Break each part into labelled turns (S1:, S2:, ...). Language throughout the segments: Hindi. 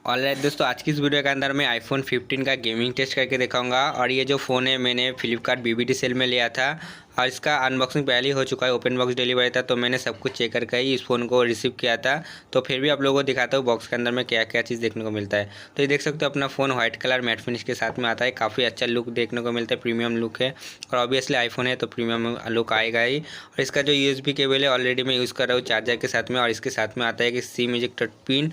S1: ऑलराइट दोस्तों, आज की इस वीडियो के अंदर मैं आईफोन 15 का गेमिंग टेस्ट करके दिखाऊंगा। और ये जो फ़ोन है मैंने फ्लिपकार्ट बीबीटी सेल में लिया था और इसका अनबॉक्सिंग पहले ही हो चुका है। ओपन बॉक्स डिलीवरी था तो मैंने सब कुछ चेक करके ही इस फ़ोन को रिसीव किया था। तो फिर भी आप लोगों को दिखाता हूँ बॉक्स के अंदर में क्या क्या चीज़ देखने को मिलता है। तो ये देख सकते हो अपना phone white colour matte finish के साथ में आता है। काफ़ी अच्छा लुक देखने को मिलता है, प्रीमियम लुक है। और ऑब्वियसली आईफोन है तो प्रीमियम लुक आएगा ही। और इसका जो USB केबल है ऑलरेडी मैं यूज़ कर रहा हूँ चार्जर के साथ में। और इसके साथ में आता है कि सी म्यूजिक पिन।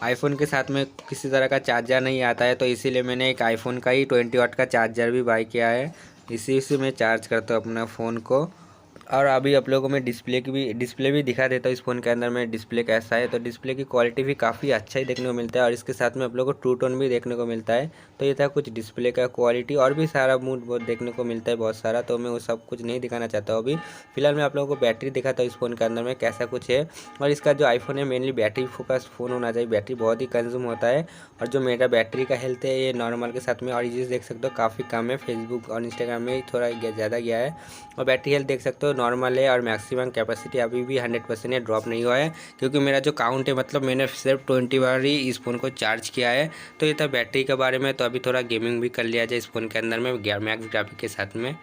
S1: आईफोन के साथ में किसी तरह का चार्जर नहीं आता है तो इसीलिए मैंने एक आईफोन का ही 20 वाट का चार्जर भी बाय किया है। इसी से मैं चार्ज करता हूँ अपना फ़ोन को। और अभी आप लोगों को मैं डिस्प्ले भी दिखा देता हूँ इस फ़ोन के अंदर में डिस्प्ले कैसा है। तो डिस्प्ले की क्वालिटी भी काफ़ी अच्छा ही देखने को मिलता है और इसके साथ में आप लोगों को ट्रू टोन भी देखने को मिलता है। तो ये था कुछ डिस्प्ले का क्वालिटी, और भी सारा मूड बहुत देखने को मिलता है बहुत सारा। तो मैं वो सब कुछ नहीं दिखाना चाहता हूँ अभी। फिलहाल मैं आप लोगों को बैटरी दिखाता हूँ इस फ़ोन के अंदर में कैसा कुछ है। और इसका जो आईफोन है मेनली बैटरी फोकस फ़ोन होना चाहिए, बैटरी बहुत ही कंज्यूम होता है। और जो मेरा बैटरी का हेल्थ है ये नॉर्मल के साथ में, और ये देख सकते हो काफ़ी कम है। फेसबुक और इंस्टाग्राम में थोड़ा ज़्यादा गया है। और बैटरी हेल्थ देख सकते हो नॉर्मल है। और मैक्सिमम कैपेसिटी अभी भी 100% है, ड्रॉप नहीं हुआ है। क्योंकि मेरा जो काउंट है मतलब मैंने सिर्फ 20 बार ही इस फ़ोन को चार्ज किया है। तो ये था बैटरी के बारे में। तो अभी थोड़ा गेमिंग भी कर लिया जाए इस फ़ोन के अंदर में मैक्स ग्राफिक के साथ में।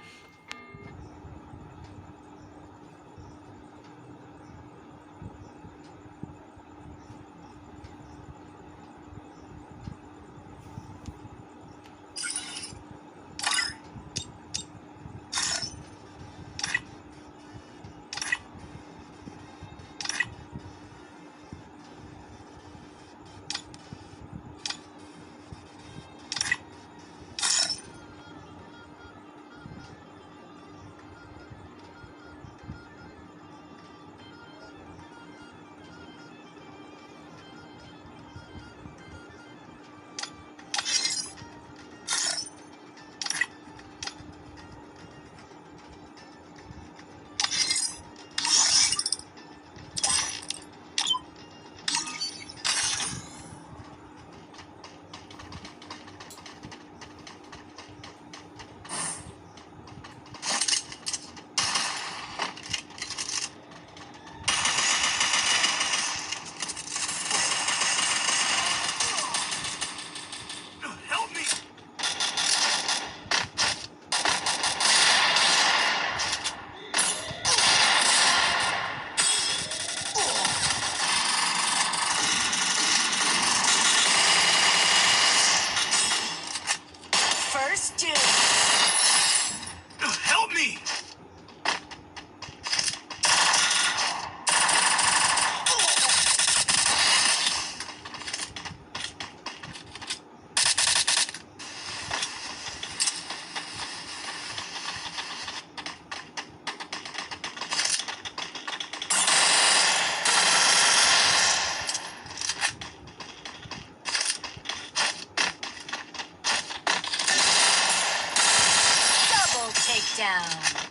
S2: First dude.
S3: Help me!
S2: Double takedown.